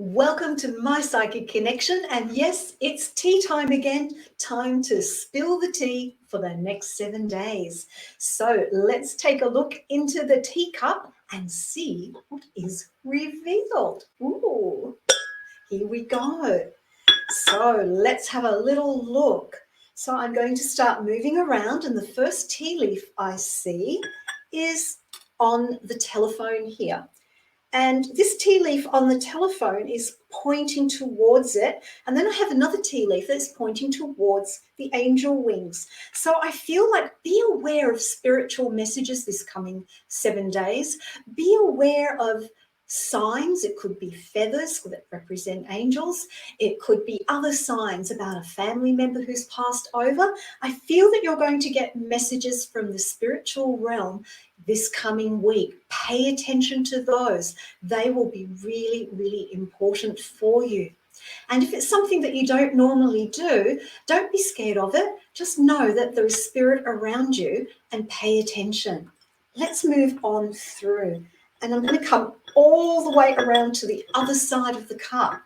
Welcome to my Psychic Connection, and yes, it's tea time again. Time to spill the tea for the next 7 days. So let's take a look into the teacup and see what is revealed. Ooh, here we go. So let's have a little look. So I'm going to start moving around, and the first tea leaf I see is on the telephone here. And this tea leaf on the telephone is pointing towards it. And then I have another tea leaf that's pointing towards the angel wings. So I feel like be aware of spiritual messages this coming 7 days. Be aware of signs. It could be feathers that represent angels. It could be other signs about a family member who's passed over. I feel that you're going to get messages from the spiritual realm this coming week. Pay attention to those. They will be really, really important for you. And if it's something that you don't normally do, don't be scared of it. Just know that there is spirit around you and pay attention. Let's move on through. And I'm going to come all the way around to the other side of the cup.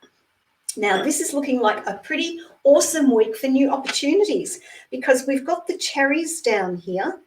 Now, this is looking like a pretty awesome week for new opportunities because we've got the cherries down here.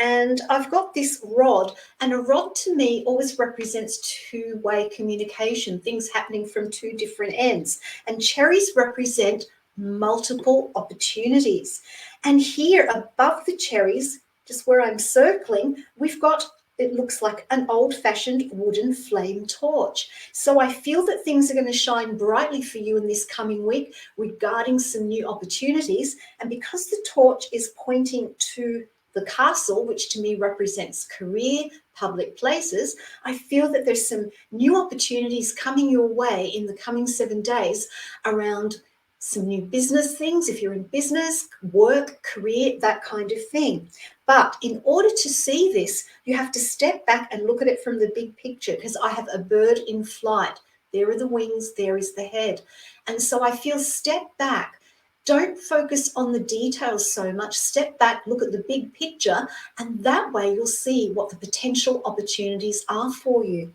And I've got this rod, and a rod to me always represents two-way communication, things happening from two different ends. And cherries represent multiple opportunities. And here above the cherries, just where I'm circling, we've got, it looks like an old-fashioned wooden flame torch. So I feel that things are going to shine brightly for you in this coming week regarding some new opportunities. And because the torch is pointing to the castle, which to me represents career, public places, I feel that there's some new opportunities coming your way in the coming 7 days around some new business things, if you're in business, work, career, that kind of thing. But in order to see this, you have to step back and look at it from the big picture, because I have a bird in flight. There are the wings, there is the head. And so I feel step back. Don't focus on the details so much. Step back, look at the big picture, and that way you'll see what the potential opportunities are for you.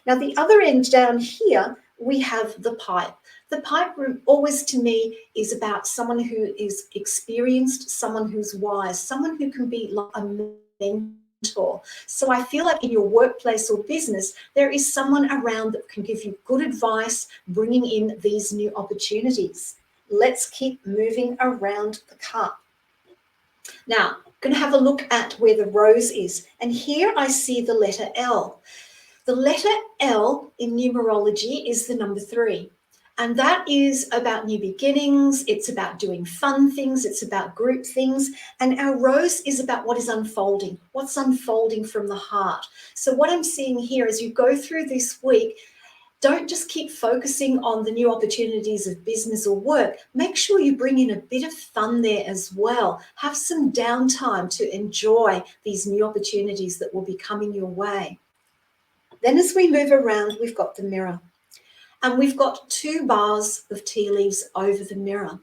Now, the other end down here, we have the pipe. The pipe always to me is about someone who is experienced, someone who's wise, someone who can be like a mentor. So I feel like in your workplace or business, there is someone around that can give you good advice, bringing in these new opportunities. Let's keep moving around the cup. Now, I'm going to have a look at where the rose is. And here I see the letter L. The letter L in numerology is the number 3. And that is about new beginnings. It's about doing fun things. It's about group things. And our rose is about what is unfolding, what's unfolding from the heart. So what I'm seeing here as you go through this week, don't just keep focusing on the new opportunities of business or work. Make sure you bring in a bit of fun there as well. Have some downtime to enjoy these new opportunities that will be coming your way. Then as we move around, we've got the mirror. And we've got 2 bars of tea leaves over the mirror.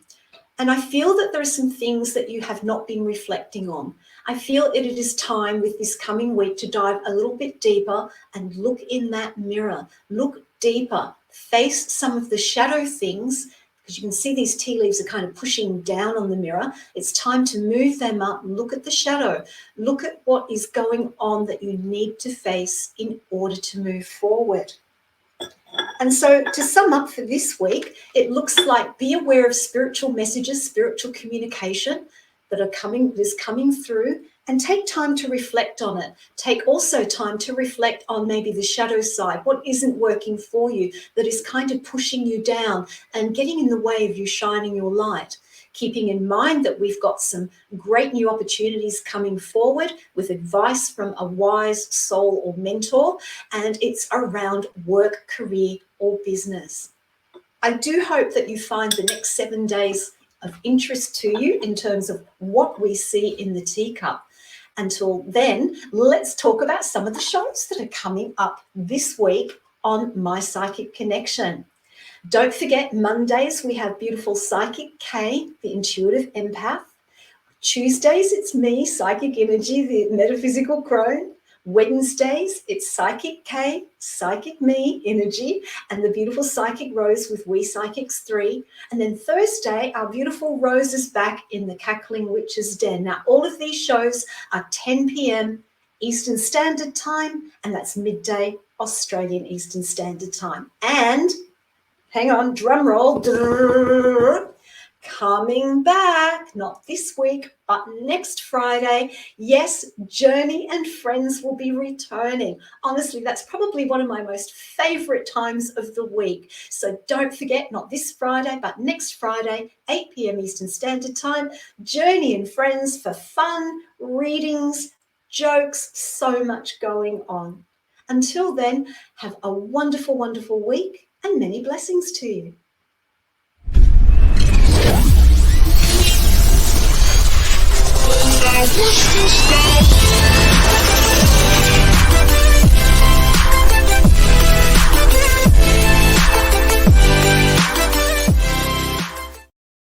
And I feel that there are some things that you have not been reflecting on. I feel it is time with this coming week to dive a little bit deeper and look in that mirror. Look deeper. Face some of the shadow things, because you can see these tea leaves are kind of pushing down on the mirror. It's time to move them up. Look at the shadow. Look at what is going on that you need to face in order to move forward. And so to sum up for this week, it looks like be aware of spiritual messages, spiritual communication that is coming through, and take time to reflect on it. Take also time to reflect on maybe the shadow side, what isn't working for you, that is kind of pushing you down and getting in the way of you shining your light. Keeping in mind that we've got some great new opportunities coming forward with advice from a wise soul or mentor, and it's around work, career, or business. I do hope that you find the next 7 days of interest to you in terms of what we see in the teacup. Until then, let's talk about some of the shows that are coming up this week on My Psychic Connection. Don't forget, Mondays we have beautiful Psychic K, the intuitive empath. Tuesdays it's me, Psychic Innerji, the metaphysical crone. Wednesdays, it's Psychic K, Psychic Me, Energy, and the beautiful Psychic Rose with We Psychics 3. And then Thursday, our beautiful Rose is back in the Cackling Witch's Den. Now, all of these shows are 10 p.m. Eastern Standard Time, and that's midday Australian Eastern Standard Time. And, hang on, drum roll, coming back, not this week, but next Friday. Yes, Journey and Friends will be returning. Honestly, that's probably one of my most favorite times of the week. So don't forget, not this Friday, but next Friday, 8 p.m. Eastern Standard Time, Journey and Friends for fun, readings, jokes, so much going on. Until then, have a wonderful, wonderful week and many blessings to you. What's this